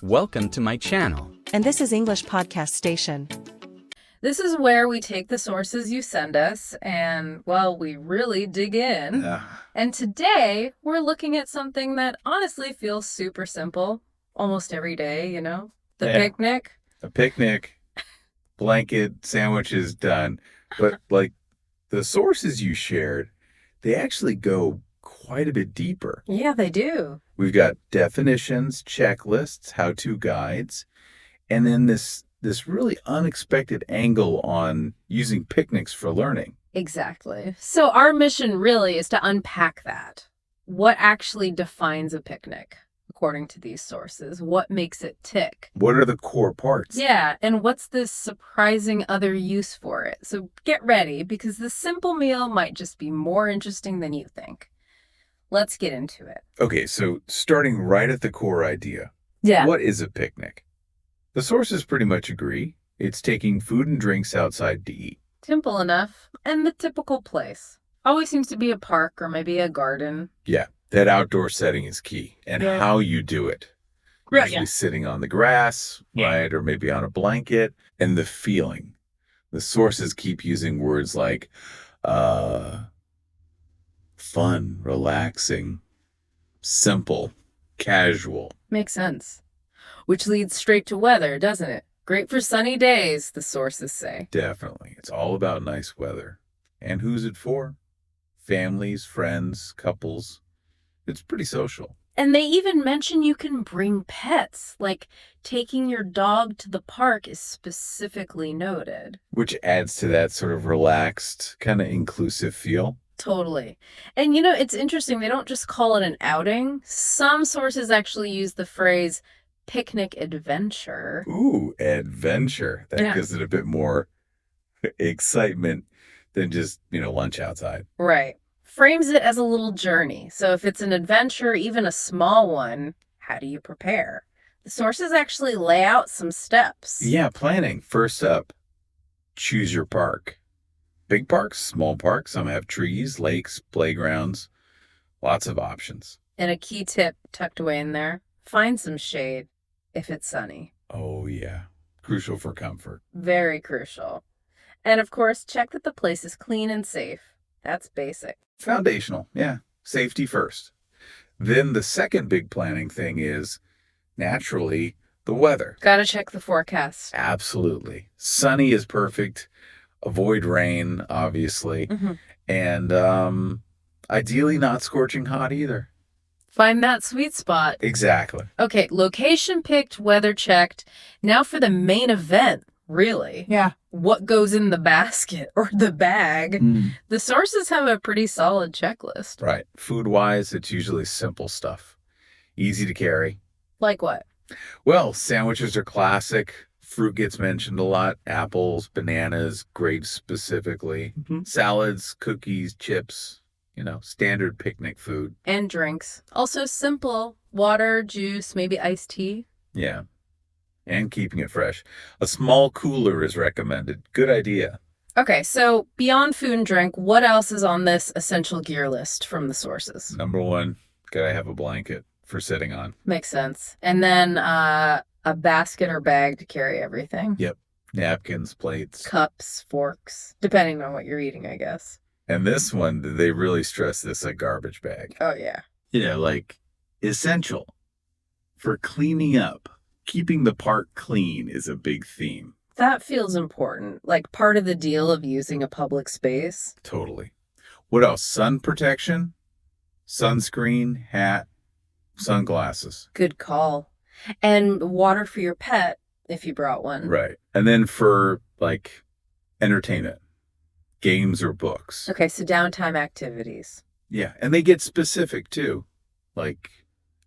Welcome to my channel. And this is English Podcast Station. This is where we take the sources you send us and, well, we really dig in. And today, we're looking at something that honestly feels super simple almost every day, you know? The picnic. A picnic, blanket, sandwiches, done. But, the sources you shared, they actually go quite a bit deeper. Yeah, they do. We've got definitions, checklists, how-to guides, and then this really unexpected angle on using picnics for learning. Exactly. So our mission really is to unpack that. What actually defines a picnic, according to these sources? What makes it tick? What are the core parts? Yeah, and what's this surprising other use for it? So get ready, because the simple meal might just be more interesting than you think. Let's get into it. Okay, so starting right at the core idea. Yeah. What is a picnic? The sources pretty much agree. It's taking food and drinks outside to eat. Simple enough. And the typical place. Always seems to be a park or maybe a garden. Yeah, that outdoor setting is key. And how you do it. Right. Usually sitting on the grass, right? Or maybe on a blanket. And the feeling. The sources keep using words like fun, relaxing, simple, casual. Makes sense. Which leads straight to weather, doesn't it? Great for sunny days, the sources say. Definitely. It's all about nice weather. And who's it for? Families, friends, couples. It's pretty social. And they even mention you can bring pets, like taking your dog to the park is specifically noted. Which adds to that sort of relaxed, kind of inclusive feel. Totally. And it's interesting. They don't just call it an outing. Some sources actually use the phrase picnic adventure. Ooh, adventure. That gives it a bit more excitement than just, lunch outside. Right. Frames it as a little journey. So if it's an adventure, even a small one, how do you prepare? The sources actually lay out some steps. Yeah, planning. First up, choose your park. Big parks, small parks. Some have trees, lakes, playgrounds. Lots of options. And a key tip tucked away in there, find some shade if it's sunny. Oh, yeah. Crucial for comfort. Very crucial. And of course, check that the place is clean and safe. That's basic. Foundational, yeah. Safety first. Then the second big planning thing is, naturally, the weather. Gotta check the forecast. Absolutely. Sunny is perfect. Avoid rain, obviously. Mm-hmm. And ideally not scorching hot either. Find that sweet spot. Exactly. Okay, location picked, weather checked. Now for the main event, really. Yeah. What goes in the basket or the bag? The sources have a pretty solid checklist. Right. Food-wise, it's usually simple stuff. Easy to carry. Like what? Well, sandwiches are classic. Fruit gets mentioned a lot. Apples, bananas, grapes specifically. Salads, cookies, chips, standard picnic food. And drinks. Also simple. Water, juice, maybe iced tea. Yeah. And keeping it fresh. A small cooler is recommended. Good idea. Okay, so beyond food and drink, what else is on this essential gear list from the sources? Number one, gotta have a blanket for sitting on. Makes sense. And then a basket or bag to carry everything. Yep. Napkins, plates. Cups, forks, depending on what you're eating, I guess. And this one, they really stress this, a garbage bag. Oh, yeah. Essential for cleaning up. Keeping the park clean is a big theme. That feels important, like part of the deal of using a public space. Totally. What else? Sun protection, sunscreen, hat, sunglasses. Good call. And water for your pet, if you brought one. Right. And then for, entertainment, games or books. Okay, so downtime activities. Yeah, and they get specific, too. Like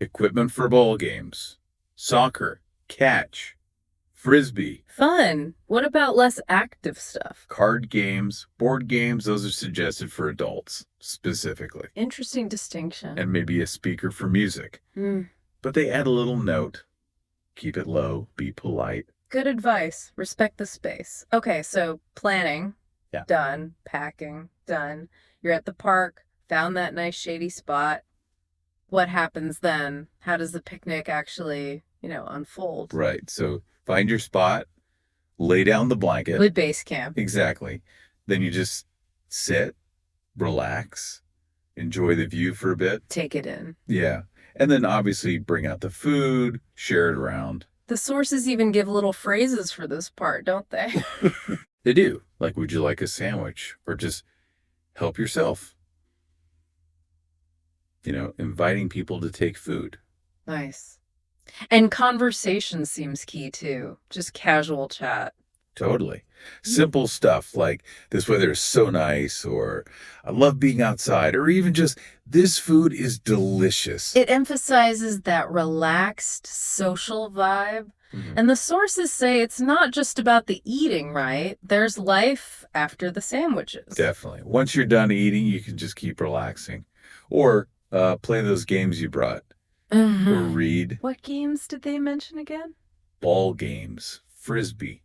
equipment for bowl games, soccer, catch, frisbee. Fun. What about less active stuff? Card games, board games, those are suggested for adults, specifically. Interesting distinction. And maybe a speaker for music. But they add a little note. Keep it low, be polite. Good advice. Respect the space. Okay, so planning. Yeah. Done. Packing. Done. You're at the park. Found that nice shady spot. What happens then? How does the picnic actually, unfold. Right. So find your spot, lay down the blanket. Good base camp. Exactly. Then you just sit, relax, enjoy the view for a bit. Take it in. Yeah. And then obviously bring out the food, share it around. The sources even give little phrases for this part, don't they? They do. Like, would you like a sandwich? Or just help yourself. Inviting people to take food. Nice. And conversation seems key too. Just casual chat. Totally. Simple stuff like this weather is so nice, or I love being outside, or even just this food is delicious. It emphasizes that relaxed social vibe. And the sources say it's not just about the eating, right? There's life after the sandwiches. Definitely. Once you're done eating, you can just keep relaxing. Or play those games you brought. Or read. What games did they mention again? Ball games, frisbee.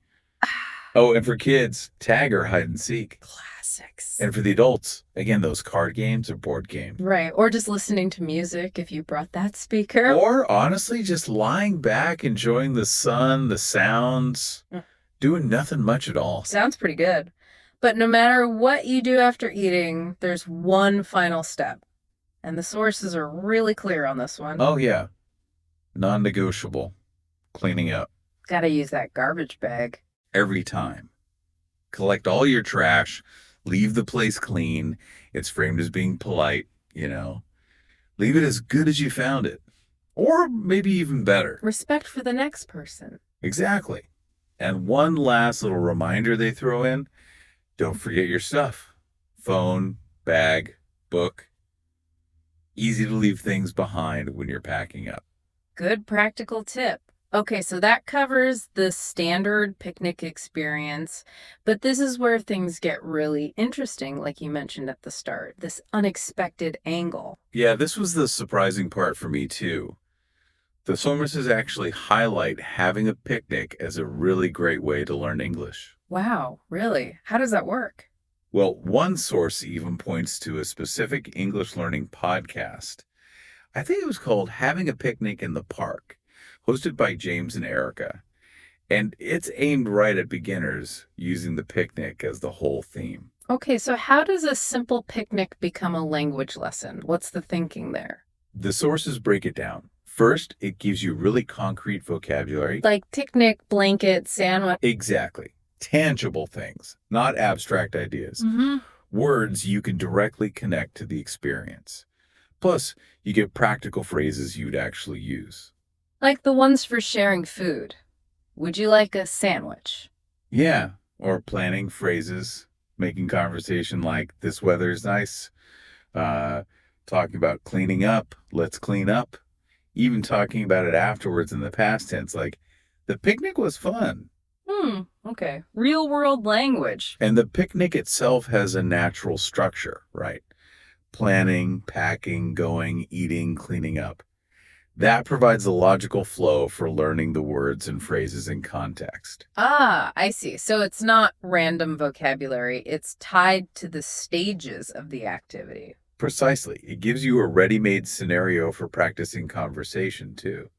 Oh, and for kids, tag or hide and seek. Classics. And for the adults, again, those card games or board games. Right. Or just listening to music if you brought that speaker. Or honestly, just lying back, enjoying the sun, the sounds, doing nothing much at all. Sounds pretty good. But no matter what you do after eating, there's one final step. And the sources are really clear on this one. Oh, yeah. Non-negotiable. Cleaning up. Gotta use that garbage bag. Every time. Collect all your trash. Leave the place clean. It's framed as being polite, Leave it as good as you found it. Or maybe even better. Respect for the next person. Exactly. And one last little reminder they throw in. Don't forget your stuff. Phone, bag, book. Easy to leave things behind when you're packing up. Good practical tip. Okay, so that covers the standard picnic experience, but this is where things get really interesting, like you mentioned at the start, this unexpected angle. Yeah, this was the surprising part for me too. The sources actually highlight having a picnic as a really great way to learn English. Wow, really? How does that work? Well, one source even points to a specific English learning podcast. I think it was called Having a Picnic in the Park, hosted by James and Erica. And it's aimed right at beginners, using the picnic as the whole theme. Okay, so how does a simple picnic become a language lesson? What's the thinking there? The sources break it down. First, it gives you really concrete vocabulary. Like picnic, blanket, sandwich. Exactly. Tangible things, not abstract ideas. Words you can directly connect to the experience. Plus, you get practical phrases you'd actually use. Like the ones for sharing food. Would you like a sandwich? Yeah, or planning phrases, making conversation like, this weather is nice. Talking about cleaning up, let's clean up. Even talking about it afterwards in the past tense, like, the picnic was fun. Okay. Real world language. And the picnic itself has a natural structure, right? Planning, packing, going, eating, cleaning up. That provides a logical flow for learning the words and phrases in context. Ah, I see. So it's not random vocabulary. It's tied to the stages of the activity. Precisely. It gives you a ready-made scenario for practicing conversation, too.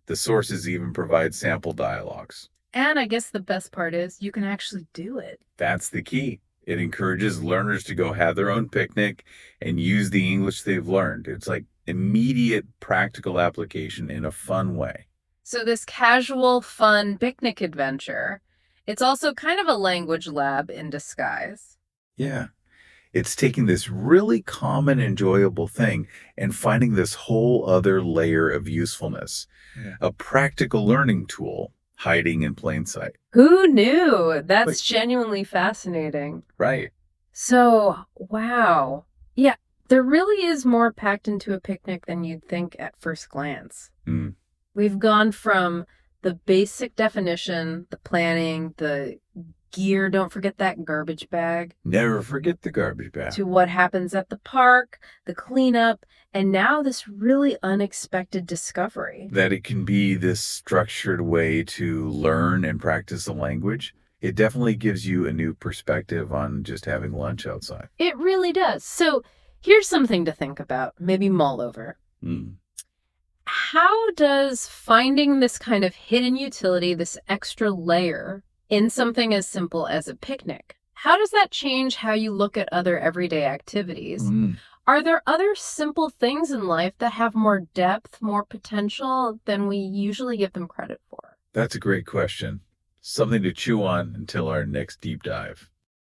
The sources even provide sample dialogues. And I guess the best part is you can actually do it. That's the key. It encourages learners to go have their own picnic and use the English they've learned. It's like immediate practical application in a fun way. So this casual, fun picnic adventure, it's also kind of a language lab in disguise. Yeah. It's taking this really common, enjoyable thing and finding this whole other layer of usefulness. A practical learning tool hiding in plain sight. Who knew? That's genuinely fascinating. Right. So, wow. Yeah, there really is more packed into a picnic than you'd think at first glance. We've gone from the basic definition, the planning, the gear, don't forget that garbage bag. Never forget the garbage bag. To what happens at the park, the cleanup, and now this really unexpected discovery. That it can be this structured way to learn and practice a language. It definitely gives you a new perspective on just having lunch outside. It really does. So here's something to think about, maybe mull over. how does finding this kind of hidden utility, this extra layer in something as simple as a picnic, how does that change how you look at other everyday activities? Are there other simple things in life that have more depth, more potential than we usually give them credit for? That's a great question. Something to chew on until our next deep dive.